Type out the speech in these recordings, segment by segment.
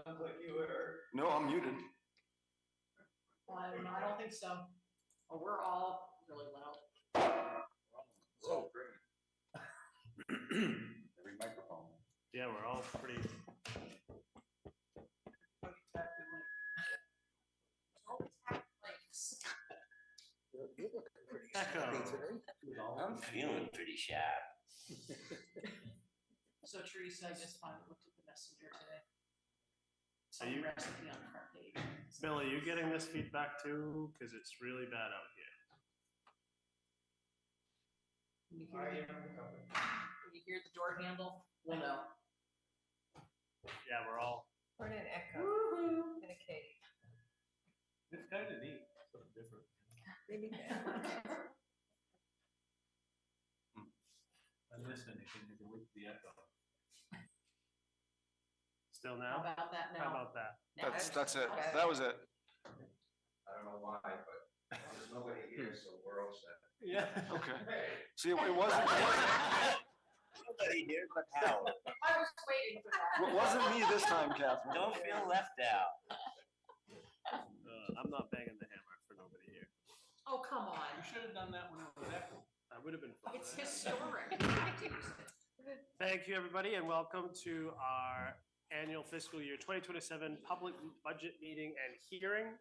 Sounds like you were. No, I'm muted. I don't think so. Oh, we're all really loud. So every microphone. Yeah, we're all pretty. I'm feeling pretty sharp. So Teresa, I just finally looked at the messenger today. Are you, recipe on the front page. Bill, are you getting this feedback too? Because it's really bad out here. Can you hear the door handle? Well, no. Yeah, we're all. Or an echo. Woohoo! And a K. It's kind of neat. Something different. Maybe I missed anything with the echo. Still How now? about that now? How about that? Now That's it. That was it. I don't know why, but there's nobody here, so we're all set. Yeah. Okay. See, it wasn't. Nobody here but Howard. I was waiting for that. It wasn't me this time, Catherine. Don't feel left out. I'm not banging the hammer for nobody here. Oh, come on. You should have done that when it was echo. I would have been fine. It's historic. Thank you, everybody, and welcome to our annual fiscal year 2027 public budget meeting and hearing.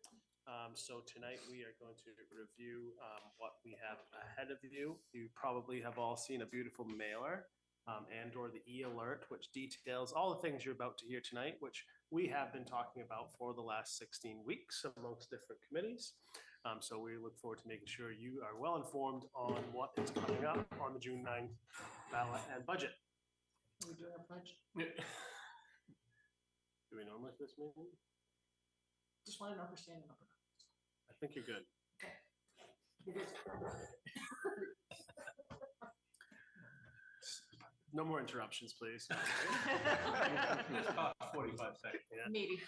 So tonight we are going to review what we have ahead of you. You probably have all seen a beautiful mailer and or the e-alert, which details all the things you're about to hear tonight, which we have been talking about for the last 16 weeks amongst different committees. So we look forward to making sure you are well informed on what is coming up on the June 9th ballot and budget. We do our pledge. Do we normally for this meeting? Just want to know if we're standing up or not. I think you're good. No more interruptions, please. 45 seconds. Yeah. Maybe.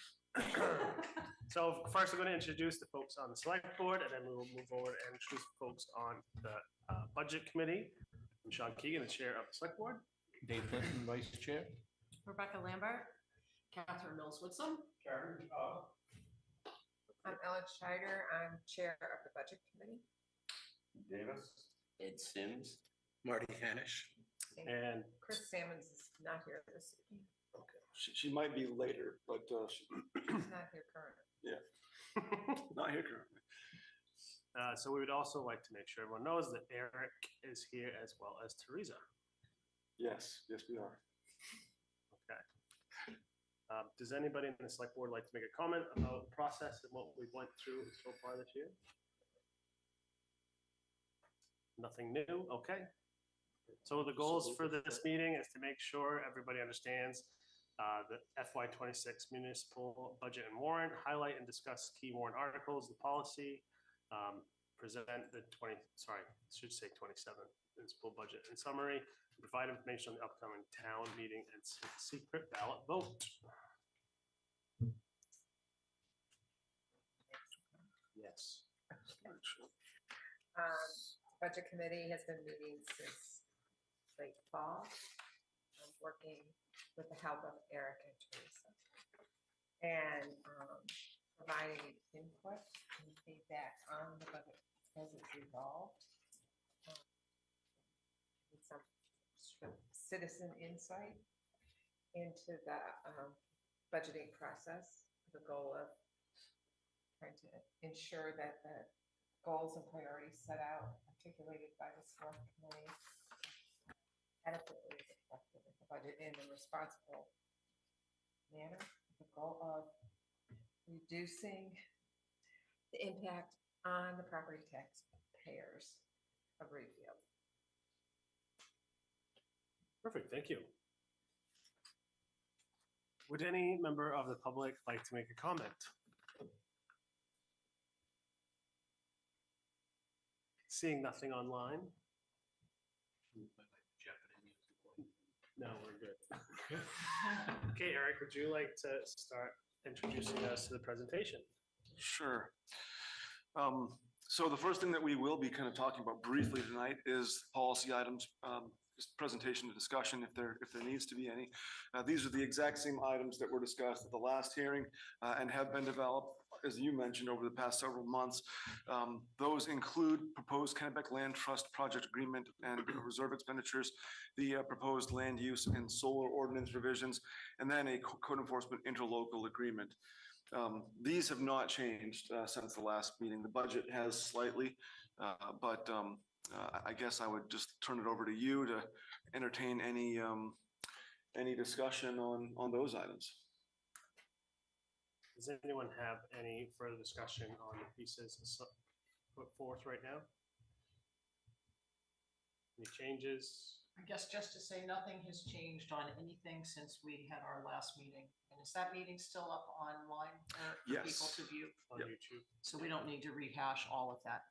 So first, we're going to introduce the folks on the select board, and then we will move forward and introduce folks on the budget committee. I'm Sean Keegan, the chair of the select board. Dave Clinton, vice chair. Rebecca Lambert. Catherine Mills Woodson. Karen, I'm Ellen Schneider. I'm chair of the budget committee. Davis. Ed Sims. Marty Hanish. And Chris Sammons is not here this evening. Okay. She might be later, but He's not here currently. not here currently. So we would also like to make sure everyone knows that Eric is here as well as Teresa. Yes, we are. Okay. Does anybody in the select board like to make a comment about the process and what we went through so far this year? Nothing new? Okay. So the goals for this meeting is to make sure everybody understands the FY26 municipal budget and warrant, highlight and discuss key warrant articles, the policy, present the 27 municipal budget and summary, provide information on the upcoming town meeting and secret ballot vote. Yes. Budget committee has been meeting since late fall. I'm working with the help of Eric and Teresa and providing input and feedback on the budget as it's evolved. With some citizen insight into the budgeting process, the goal of trying to ensure that the goals and priorities set out, articulated by the select committee, adequately reflected in the budget in a responsible manner. The goal of reducing the impact on the property tax payers of Readfield. Perfect, thank you. Would any member of the public like to make a comment? Seeing nothing online? No, we're good. Okay, Eric, would you like to start introducing us to the presentation? Sure. So the first thing that we will be kind of talking about briefly tonight is policy items, just presentation and discussion if there needs to be any. These are the exact same items that were discussed at the last hearing and have been developed, as you mentioned, over the past several months. Those include proposed Kennebec Land Trust project agreement and reserve expenditures, the proposed land use and solar ordinance revisions, and then a code enforcement interlocal agreement. These have not changed since the last meeting. The budget has slightly, but I guess I would just turn it over to you to entertain any discussion on those items. Does anyone have any further discussion on the pieces put forth right now? Any changes? I guess just to say, nothing has changed on anything since we had our last meeting. And is that meeting still up online for people Yes. to view? On Yep. YouTube. So we don't need to rehash all of that.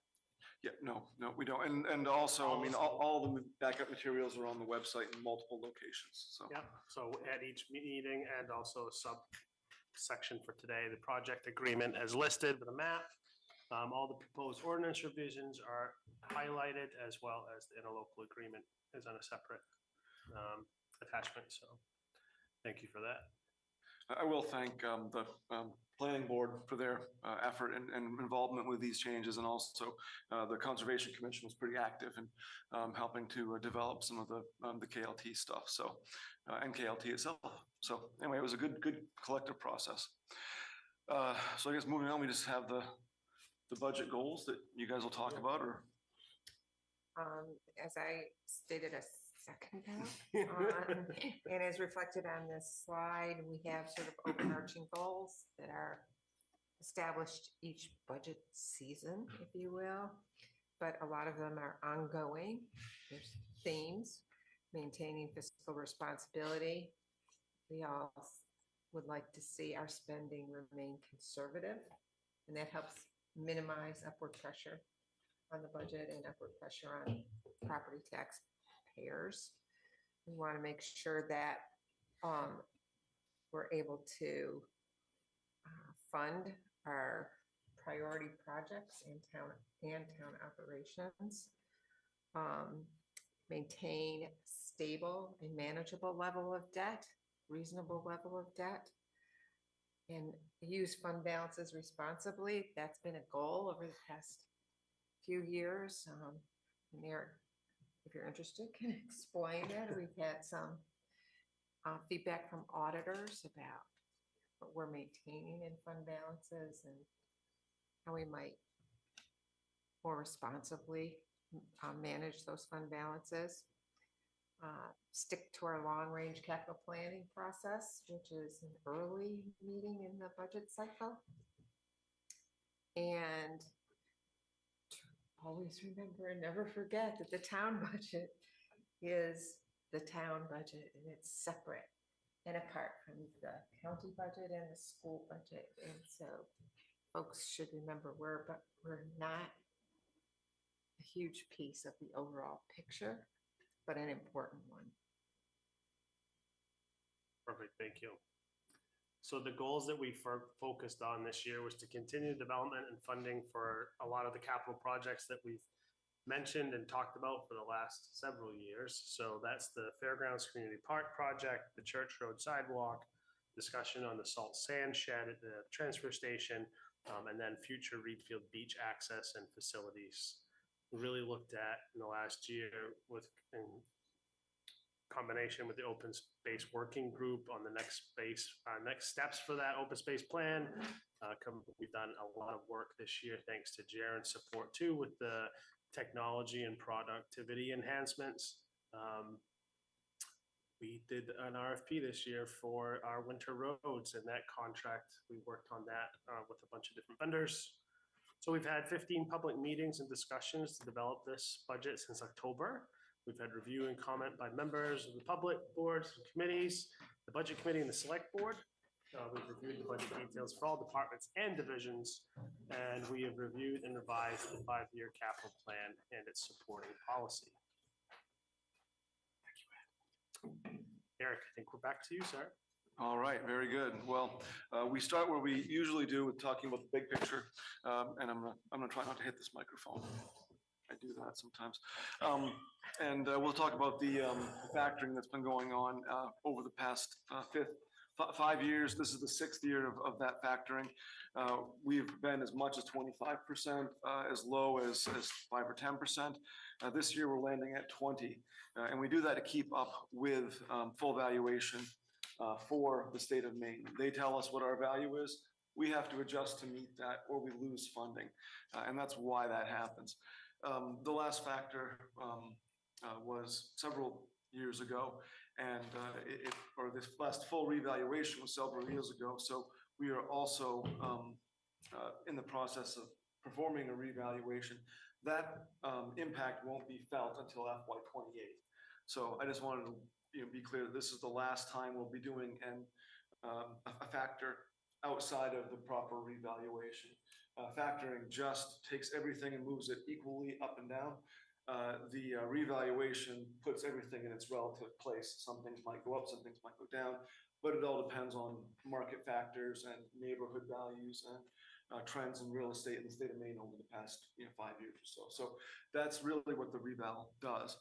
Yeah, no, we don't. And also, I mean, all the backup materials are on the website in multiple locations, so. Yep, so at each meeting and also a subsection for today, the project agreement as listed with a map. All the proposed ordinance revisions are highlighted, as well as the interlocal agreement is on a separate attachment, so thank you for that. I will thank the planning board for their effort and involvement with these changes, and also the Conservation Commission was pretty active in helping to develop some of the KLT stuff, so and KLT itself. So anyway, it was a good collective process. So I guess moving on, we just have the budget goals that you guys will talk about, or? As I stated a second ago, and as reflected on this slide, we have sort of overarching goals that are established each budget season, if you will, but a lot of them are ongoing. There's themes: maintaining fiscal responsibility. We all would like to see our spending remain conservative, and that helps minimize upward pressure on the budget and upward pressure on property tax payers. We want to make sure that we're able to fund our priority projects in town operations, maintain stable and manageable level of debt, reasonable level of debt, and use fund balances responsibly. That's been a goal over the past few years. And Eric, if you're interested, can explain that. We've had some feedback from auditors about what we're maintaining in fund balances and how we might more responsibly manage those fund balances. Stick to our long-range capital planning process, which is an early meeting in the budget cycle. And always remember and never forget that the town budget is the town budget, and it's separate and apart from the county budget and the school budget. And so folks should remember we're not a huge piece of the overall picture, but an important one. Perfect, thank you. So the goals that we focused on this year was to continue development and funding for a lot of the capital projects that we've mentioned and talked about for the last several years. So that's the Fairgrounds Community Park project, the Church Road sidewalk, discussion on the salt sand shed at the transfer station, and then future Readfield beach access and facilities. We really looked at in the last year in combination with the open space working group on the next steps for that open space plan. We've done a lot of work this year, thanks to Jaren's support too, with the technology and productivity enhancements. We did an RFP this year for our winter roads, and that contract, we worked on that with a bunch of different vendors. So we've had 15 public meetings and discussions to develop this budget since October. We've had review and comment by members of the public, boards and committees, the budget committee and the select board. We've reviewed the budget details for all departments and divisions, and we have reviewed and revised the 5-year capital plan and its supporting policy. Thank you, Ed. Eric, I think we're back to you, sir. All right, very good. Well, we start where we usually do with talking about the big picture. And I'm gonna try not to hit this microphone. I do that sometimes. And we'll talk about the factoring that's been going on over the past 5 years. This is the 6th year of that factoring. We've been as much as 25%, as low as 5 or 10%. This year, we're landing at 20. And we do that to keep up with full valuation for the state of Maine. They tell us what our value is. We have to adjust to meet that or we lose funding. And that's why that happens. The last factor was several years ago, and or this last full revaluation was several years ago. So we are also in the process of performing a revaluation. That impact won't be felt until FY28. So I just wanted to be clear that this is the last time we'll be doing a factor outside of the proper revaluation. Factoring just takes everything and moves it equally up and down. The revaluation puts everything in its relative place. Some things might go up, some things might go down, but it all depends on market factors and neighborhood values and trends in real estate in the state of Maine over the past 5 years or so. So that's really what the reval does.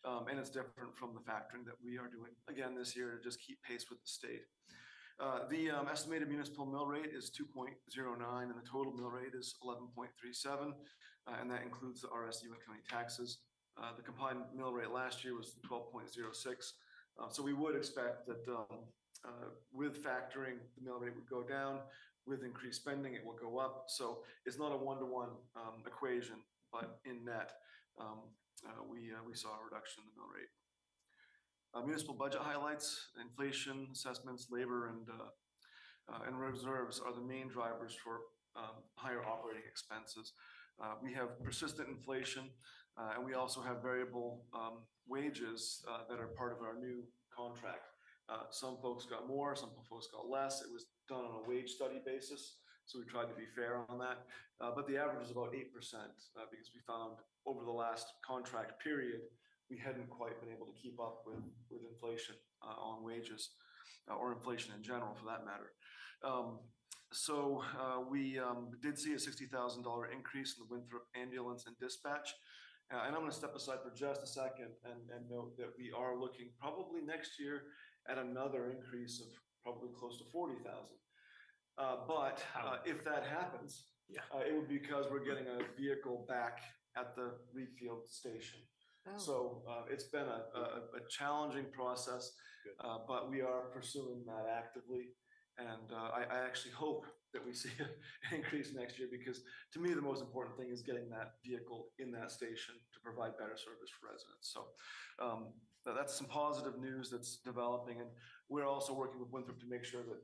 And it's different from the factoring that we are doing again this year to just keep pace with the state. The estimated municipal mill rate is 2.09 and the total mill rate is 11.37, and that includes the RSU and county taxes. The combined mill rate last year was 12.06. So we would expect that with factoring, the mill rate would go down. With increased spending, it will go up. So it's not a one-to-one equation, but in net, we saw a reduction in the mill rate. Municipal budget highlights, inflation, assessments, labor, and reserves are the main drivers for higher operating expenses. We have persistent inflation, and we also have variable wages that are part of our new contract. Some folks got more, some folks got less. It was done on a wage study basis, so we tried to be fair on that. But the average is about 8% because we found over the last contract period, we hadn't quite been able to keep up with inflation on wages or inflation in general for that matter. So we did see a $60,000 increase in the Winthrop ambulance and dispatch. And I'm going to step aside for just a second and note that we are looking probably next year at another increase of probably close to 40,000. But if that happens, it would be because we're getting a vehicle back at the Readfield station. Oh. So it's been a challenging process, but we are pursuing that actively. And I actually hope that we see an increase next year because to me, the most important thing is getting that vehicle in that station to provide better service for residents. So that's some positive news that's developing. And we're also working with Winthrop to make sure that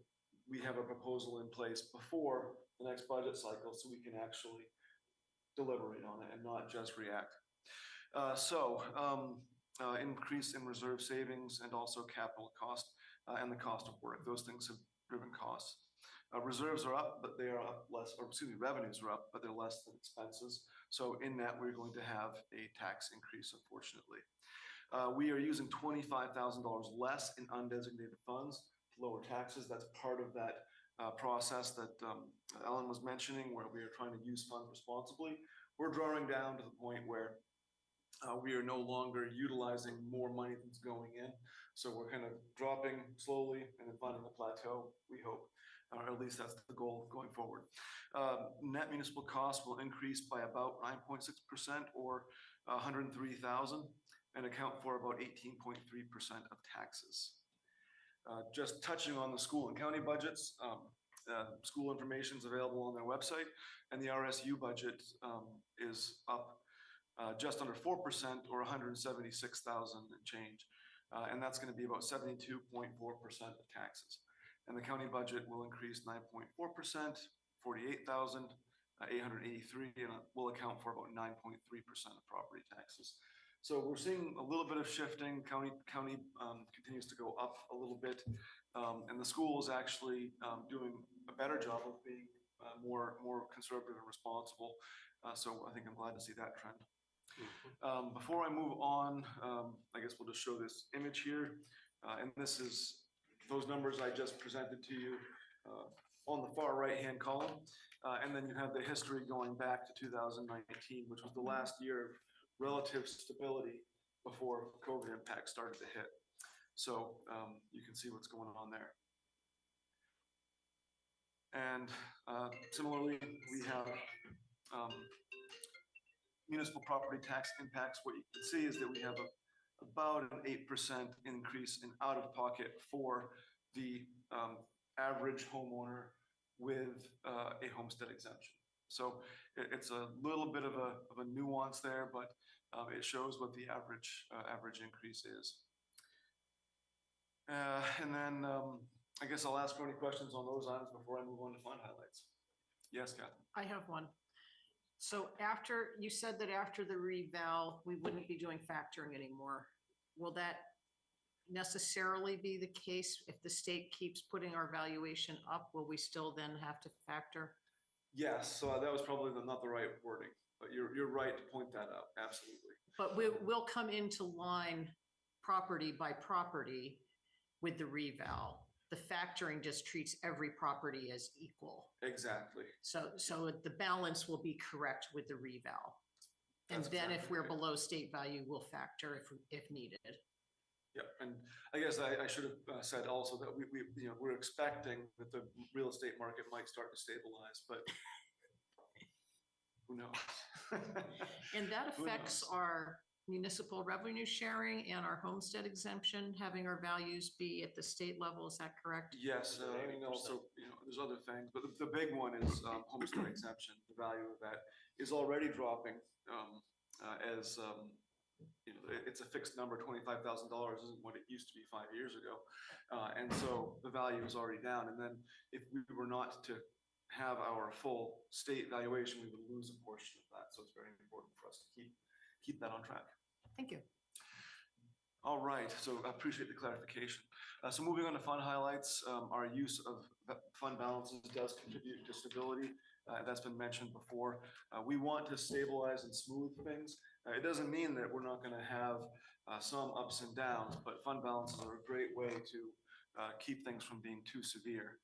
we have a proposal in place before the next budget cycle so we can actually deliberate on it and not just react. Increase in reserve savings and also capital cost and the cost of work. Those things have driven costs. Reserves are up, but they are up less, or excuse me, revenues are up, but they're less than expenses. So in that, we're going to have a tax increase, unfortunately. We are using $25,000 less in undesignated funds to lower taxes. That's part of that process that Ellen was mentioning, where we are trying to use funds responsibly. We're drawing down to the point where we are no longer utilizing more money that's going in. So we're kind of dropping slowly and then finding a plateau, we hope, or at least that's the goal going forward. Net municipal costs will increase by about 9.6% or 103,000 and account for about 18.3% of taxes. Just touching on the school and county budgets, school information is available on their website, and the RSU budget is up just under 4% or 176,000 and change. And that's going to be about 72.4% of taxes. And the county budget will increase 9.4%, 48,883, and will account for about 9.3% of property taxes. So we're seeing a little bit of shifting. County continues to go up a little bit, and the school is actually doing a better job of being more conservative and responsible. So I think I'm glad to see that trend. Before I move on, I guess we'll just show this image here. And this is those numbers I just presented to you on the far right-hand column. And then you have the history going back to 2019, which was the last year of relative stability before COVID impact started to hit. So you can see what's going on there. And similarly, we have municipal property tax impacts. What you can see is that we have about an 8% increase in out-of-pocket for the average homeowner with a homestead exemption. So it's a little bit of a nuance there, but it shows what the average increase is. And then I guess I'll ask for any questions on those items before I move on to fund highlights. Yes, Catherine? I have one. So after, you said that after the reval, we wouldn't be doing factoring anymore. Will that necessarily be the case if the state keeps putting our valuation up? Will we still then have to factor? Yes, so that was probably not the right wording, but you're right to point that out, absolutely. But we'll come into line property by property with the reval. The factoring just treats every property as equal. Exactly. So the balance will be correct with the reval. And That's then if exactly we're right. below state value, we'll factor if needed. Yep, and I guess I should have said also that we're expecting that the real estate market might start to stabilize, but who knows? And that Who affects knows? our municipal revenue sharing and our homestead exemption, having our values be at the state level. Is that correct? Yes, I mean, also, there's other things, but the big one is homestead exemption. The value of that is already dropping as it's a fixed number. $25,000 isn't what it used to be 5 years ago, and so the value is already down. And then if we were not to have our full state valuation, we would lose a portion of that. So it's very important for us to keep that on track. Thank you. All right, so I appreciate the clarification. So moving on to fund highlights, our use of fund balances does contribute to stability. That's been mentioned before. We want to stabilize and smooth things. It doesn't mean that we're not going to have some ups and downs, but fund balances are a great way to keep things from being too severe.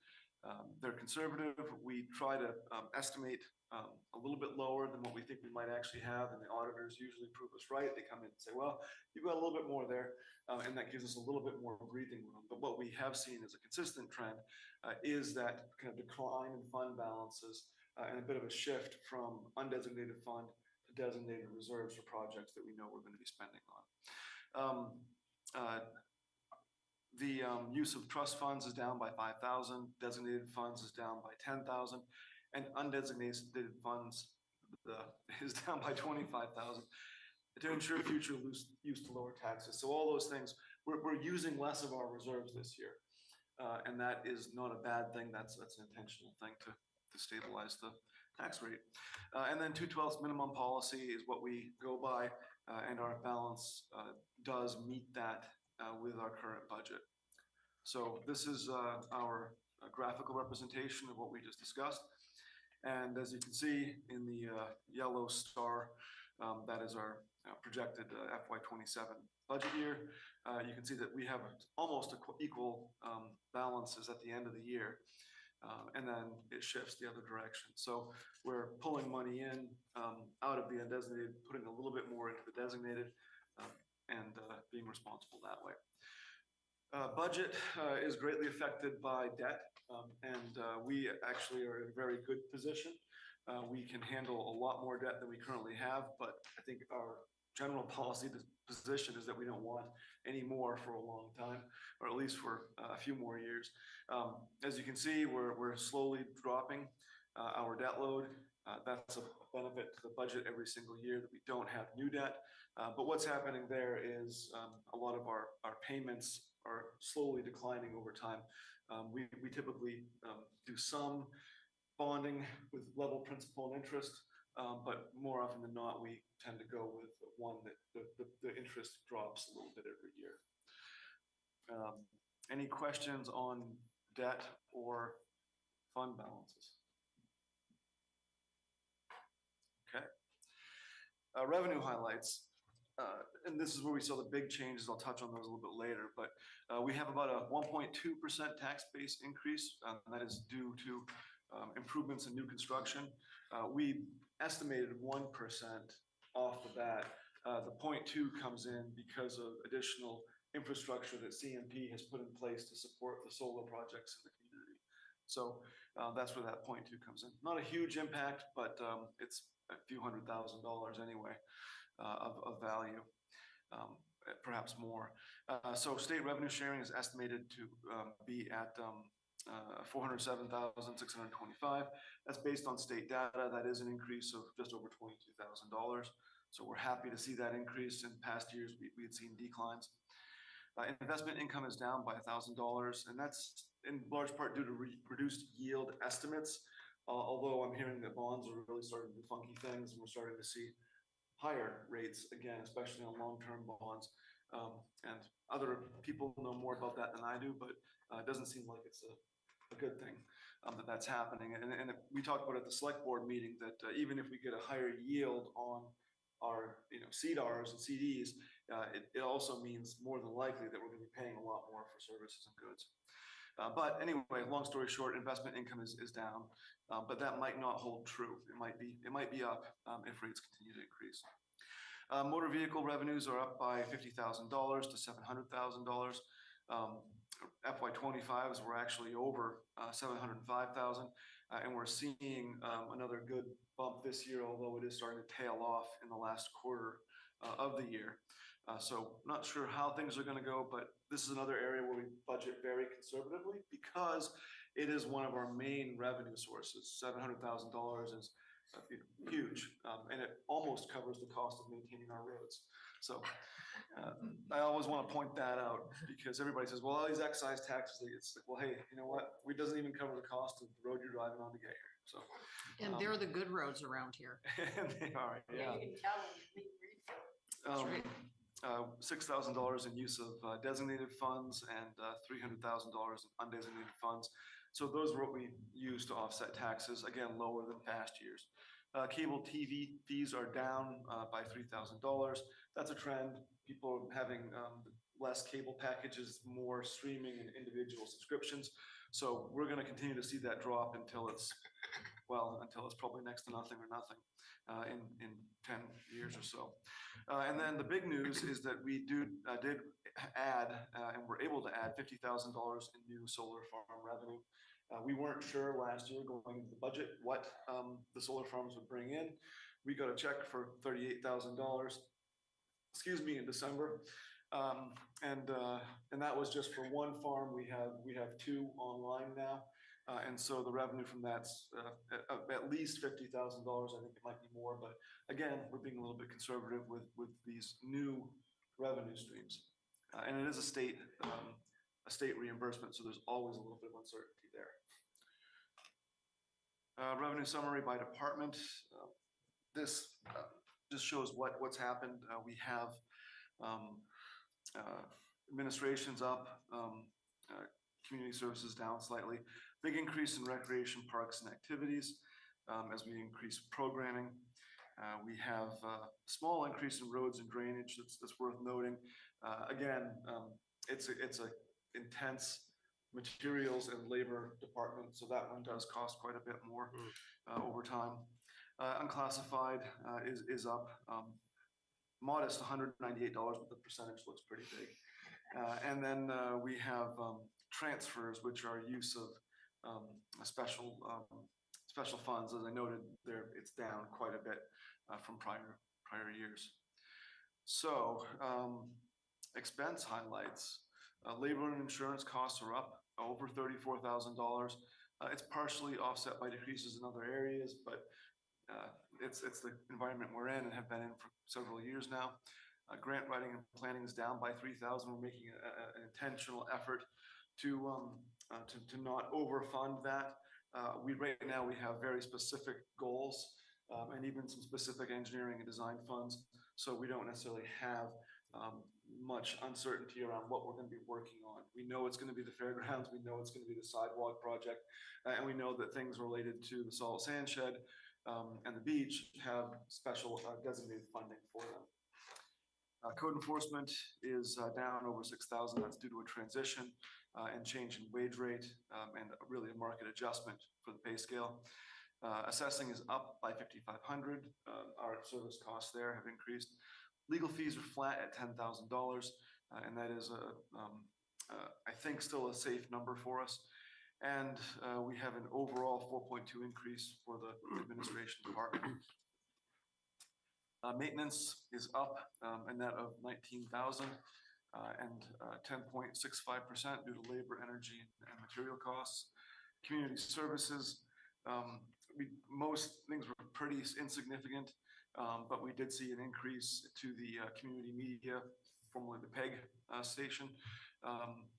They're conservative. We try to estimate a little bit lower than what we think we might actually have, and the auditors usually prove us right. They come in and say, well, you've got a little bit more there, and that gives us a little bit more breathing room. But what we have seen as a consistent trend is that kind of decline in fund balances and a bit of a shift from undesignated fund to designated reserves for projects that we know we're going to be spending on. The use of trust funds is down by 5,000, designated funds is down by 10,000, and undesignated funds is down by 25,000 to ensure future use to lower taxes. So all those things, we're using less of our reserves this year, and that is not a bad thing. That's an intentional thing to stabilize the tax rate. And then 2/12 minimum policy is what we go by, and our balance does meet that with our current budget. So this is our graphical representation of what we just discussed. And as you can see in the yellow star, that is our projected FY27 budget year. You can see that we have almost equal balances at the end of the year. And then it shifts the other direction. So we're pulling money in out of the undesignated, putting a little bit more into the designated, and being responsible that way. Budget is greatly affected by debt, and we actually are in a very good position. We can handle a lot more debt than we currently have, but I think our general policy position is that we don't want any more for a long time, or at least for a few more years. As you can see, we're slowly dropping our debt load. That's a benefit to the budget every single year that we don't have new debt. But what's happening there is a lot of our payments are slowly declining over time. We typically do some bonding with level principal and interest, but more often than not, we tend to go with one that the interest drops a little bit every year. Any questions on debt or fund balances? Okay. Revenue highlights. and this is where we saw the big changes. I'll touch on those a little bit later, but we have about a 1.2% tax base increase. That is due to improvements in new construction. We estimated 1% off the bat. The 0.2 comes in because of additional infrastructure that CMP has put in place to support the solar projects in the community. So that's where that 0.2 comes in. Not a huge impact, but it's a few $100,000 anyway of value, perhaps more. So state revenue sharing is estimated to be at 407,625. That's based on state data. That is an increase of just over $22,000. So we're happy to see that increase. In past years, we had seen declines. Investment income is down by $1,000, and that's in large part due to reduced yield estimates. Although I'm hearing that bonds are really starting to do funky things, and we're starting to see higher rates again, especially on long-term bonds. And other people know more about that than I do, but it doesn't seem like it's a good thing that that's happening. And we talked about at the select board meeting that even if we get a higher yield on our CDRs and CDs, it also means more than likely that we're going to be paying a lot more for services and goods. But anyway, long story short, investment income is down, but that might not hold true. It might be up if rates continue to increase. Motor vehicle revenues are up by $50,000 to $700,000. FY25s were actually over 705,000, and we're seeing another good bump this year, although it is starting to tail off in the last quarter of the year. So not sure how things are going to go, but this is another area where we budget very conservatively because it is one of our main revenue sources. $700,000 is huge, and it almost covers the cost of maintaining our roads. So I always want to point that out because everybody says, well, all these excise taxes, it's like, well, hey, you know what? It doesn't even cover the cost of the road you're driving on to get here. So, And they're the good roads around here. and they are, yeah. You can tell when you meet Readfield. That's right. $6,000 in use of designated funds and $300,000 in undesignated funds. So those are what we use to offset taxes, again, lower than past years. Cable TV fees are down by $3,000. That's a trend. People are having less cable packages, more streaming and individual subscriptions. So we're going to continue to see that drop until it's probably next to nothing or nothing in 10 years or so. And then the big news is that we did add and were able to add $50,000 in new solar farm revenue. We weren't sure last year going into the budget what the solar farms would bring in. We got a check for $38,000, in December. And that was just for one farm. We have two online now. And so the revenue from that's at least $50,000. I think it might be more, but again, we're being a little bit conservative with these new revenue streams. And it is a state reimbursement, so there's always a little bit of uncertainty there. Revenue summary by department. This just shows what's happened. We have administration's up, community services down slightly. Big increase in recreation, parks, and activities as we increase programming. We have a small increase in roads and drainage that's worth noting. Again, it's a intense materials and labor department, so that one does cost quite a bit more over time. Unclassified is up modest $198, but the percentage looks pretty big. And then we have transfers, which are use of special funds. As I noted there, it's down quite a bit from prior years. So expense highlights. Labor and insurance costs are up over $34,000. It's partially offset by decreases in other areas, but it's the environment we're in and have been in for several years now. Grant writing and planning is down by $3,000. We're making an intentional effort to not overfund that. Right now we have very specific goals and even some specific engineering and design funds. So we don't necessarily have much uncertainty around what we're going to be working on. We know it's going to be the fairgrounds. We know it's going to be the sidewalk project. And we know that things related to the salt sand shed and the beach have special designated funding for them. Code enforcement is down over 6,000. That's due to a transition and change in wage rate and really a market adjustment for the pay scale. Assessing is up by 5,500. Our service costs there have increased. Legal fees are flat at $10,000, and that is I think still a safe number for us. And we have an overall 4.2 increase for the administration department. Maintenance is up a net of 19,000 and 10.65% due to labor, energy, and material costs. Community services, most things were pretty insignificant, but we did see an increase to the community media, formerly the PEG station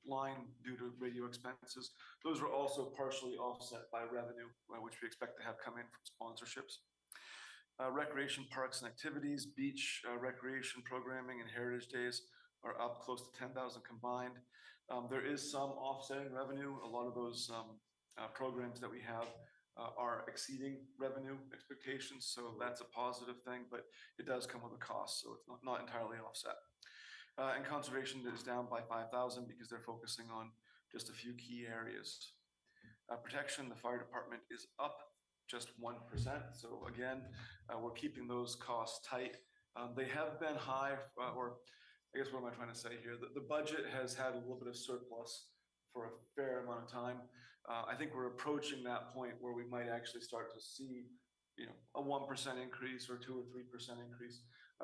line due to radio expenses. Those were also partially offset by revenue, which we expect to have come in from sponsorships. Recreation, parks and activities, beach recreation programming and heritage days are up close to 10,000 combined. There is some offsetting revenue. A lot of those programs that we have are exceeding revenue expectations, so that's a positive thing, but it does come with a cost, so it's not entirely offset. And conservation is down by 5,000 because they're focusing on just a few key areas. Protection, the fire department is up just 1%. So again, we're keeping those costs tight. They have been high, or I guess what am I trying to say here? The budget has had a little bit of surplus for a fair amount of time. I think we're approaching that point where we might actually start to see, a 1% increase or 2 or 3% increase.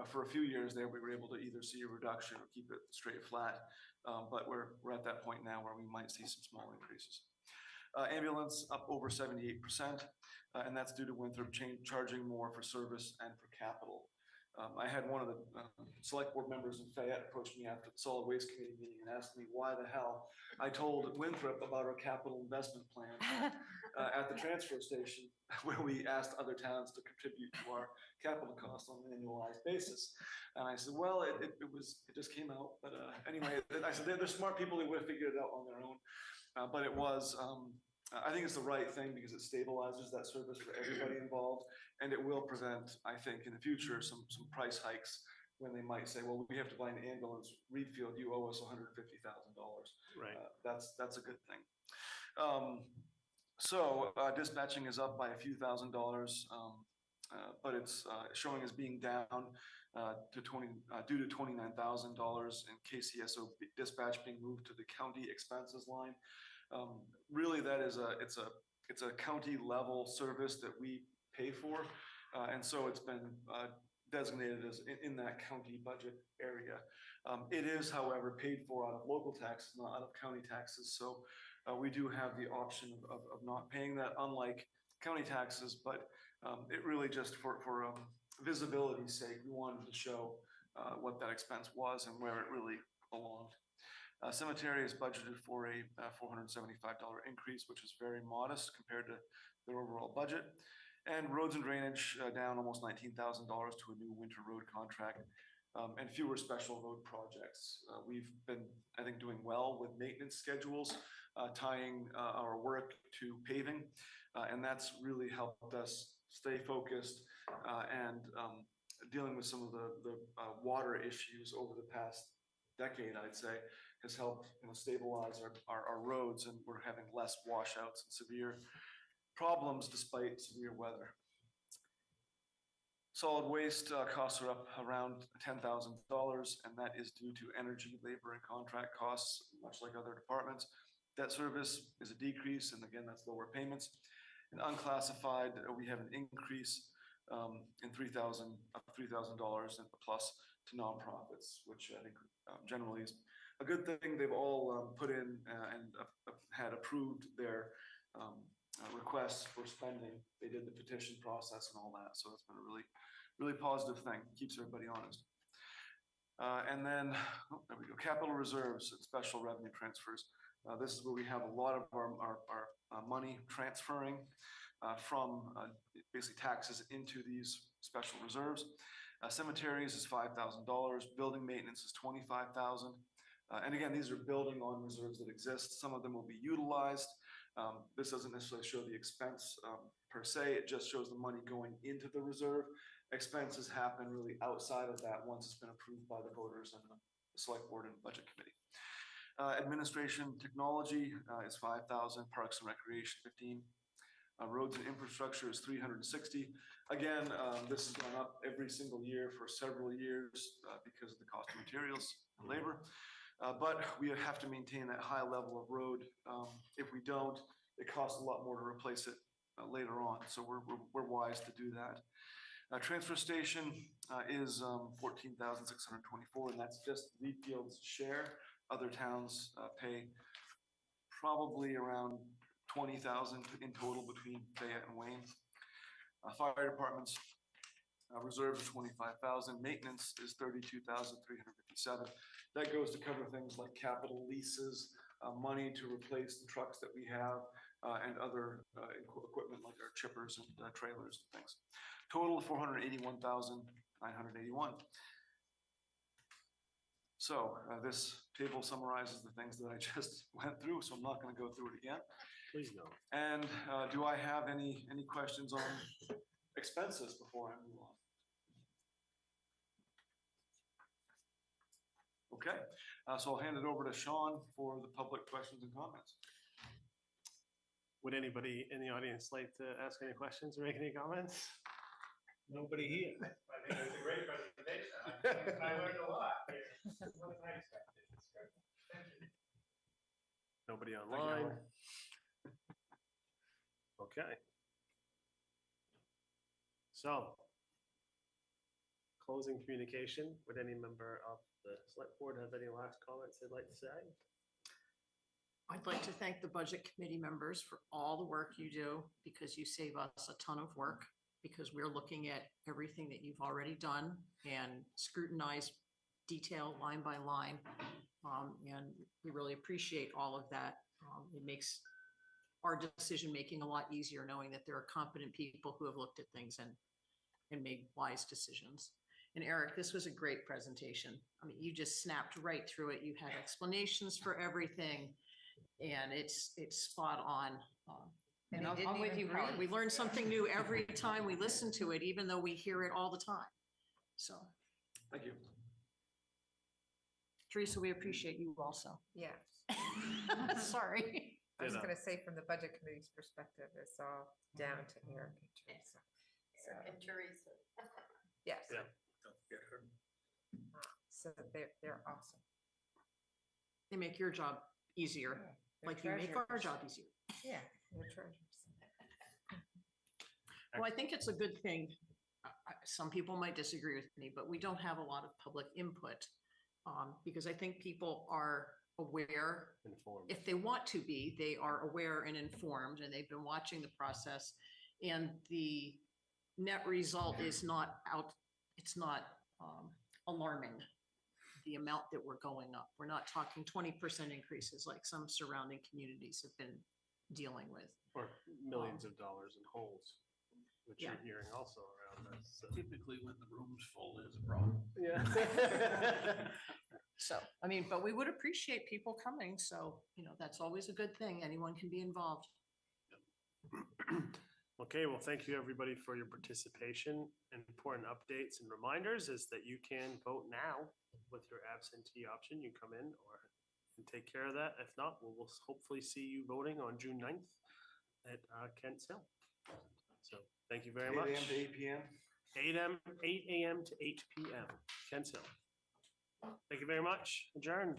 For a few years there, we were able to either see a reduction or keep it straight flat. But we're at that point now where we might see some small increases. Ambulance up over 78%, and that's due to Winthrop charging more for service and for capital. I had one of the select board members in Fayette approach me after the solid waste committee meeting and asked me why the hell I told Winthrop about our capital investment plan at the transfer station, where we asked other towns to contribute to our capital costs on an annualized basis. And I said, well, it just came out. But anyway, I said, they're smart people, they would have figured it out on their own. But it was, I think it's the right thing because it stabilizes that service for everybody involved. And it will prevent, I think, in the future, some price hikes when they might say, well, we have to buy an ambulance, Readfield, you owe us $150,000. Right. That's a good thing. So dispatching is up by a few $1,000s, but it's showing as being down due to $29,000 in KCSO dispatch being moved to the county expenses line. Really, that is it's a county level service that we pay for, and so it's been designated as in that county budget area. It is, however, paid for out of local taxes, not out of county taxes. So we do have the option of not paying that, unlike county taxes, but it really just for visibility's sake, we wanted to show what that expense was and where it really belonged. Cemetery is budgeted for a $475 increase, which is very modest compared to their overall budget. And roads and drainage down almost $19,000 to a new winter road contract, and fewer special road projects. We've been, I think, doing well with maintenance schedules, tying our work to paving, and that's really helped us stay focused and dealing with some of the water issues over the past decade, I'd say, has helped stabilize our roads, and we're having less washouts and severe problems despite severe weather. Solid waste costs are up around $10,000, and that is due to energy, labor, and contract costs, much like other departments. Debt service is a decrease, and again, that's lower payments. And unclassified, we have an increase in $3,000 and plus to nonprofits, which I think generally is a good thing. They've all put in and had approved their requests for spending. They did the petition process and all that, so it's been a really positive thing. Keeps everybody honest. And then, there we go, capital reserves and special revenue transfers. This is where we have a lot of our money transferring from basically taxes into these special reserves. Cemeteries is $5,000. Building maintenance is $25,000. And again, these are building on reserves that exist. Some of them will be utilized. This doesn't necessarily show the expense per se. It just shows the money going into the reserve. expenses happen really outside of that once it's been approved by the voters and the select board and budget committee. Administration technology is 5,000, parks and recreation 15. Roads and infrastructure is 360. Again, this has gone up every single year for several years because of the cost of materials and labor. But we have to maintain that high level of road. If we don't, it costs a lot more to replace it later on. So we're wise to do that. Transfer station is 14,624, and that's just Readfield's share. Other towns pay probably around 20,000 in total between Fayette and Wayne. Fire departments reserves are 25,000. Maintenance is 32,357. That goes to cover things like capital leases, money to replace the trucks that we have, and other equipment like our chippers and trailers and things. Total of 481,981. So this table summarizes the things that I just went through, so I'm not going to go through it again. Please no. And do I have any questions on expenses before I move on? Okay, so I'll hand it over to Sean for the public questions and comments. Would anybody in the audience like to ask any questions or make any comments? Nobody here. I think it was a great presentation. I learned a lot here. What I expected. It's good. Thank you. Nobody you, online? Howard. Okay. So, closing communication, would any member of the select board have any last comments they'd like to say? I'd like to thank the budget committee members for all the work you do, because you save us a ton of work, because we're looking at everything that you've already done and scrutinize detail line by line. And we really appreciate all of that. It makes our decision-making a lot easier, knowing that there are competent people who have looked at things and made wise decisions. And Eric, this was a great presentation. I mean, you just snapped right through it. You had explanations for everything, and it's spot on. And And he I'm didn't with even you, Howard. We breathe. learn something new every time we listen to it, even though we hear it all the time. So, Thank you. Teresa, we appreciate you also. Yeah, Sorry. I was Ditto. gonna say from the budget committee's perspective, it's all down to Eric and Teresa. So, And Teresa. yes, Yeah. Don't forget her. so they're awesome. They make your job easier, Yeah, they're like you make our treasures. job easier. Yeah, they're treasures. Well, I think it's a good thing. Some people might disagree with me, but we don't have a lot of public input. Because I think people are aware, Informed. if they want to be, they are aware and informed, and they've been watching the process. And the net result is not out, it's not alarming, the amount that we're going up. We're not talking 20% increases like some surrounding communities have been dealing with. Or millions of dollars in holes, which Yeah. you're hearing also around us. So. Typically, when the room's full, there's a problem. Yeah. So, I mean, but we would appreciate people coming. So, that's always a good thing. Anyone can be involved. Okay, well, thank you, everybody, for your participation. Important updates and reminders is that you can vote now with your absentee option. You come in or and take care of that. If not, we'll hopefully see you voting on June 9th at Kent's Hill. So thank you very 8 much. a.m. to 8 p.m. 8 a.m. to 8 p.m. Kent's Hill. Thank you very much. Adjourned.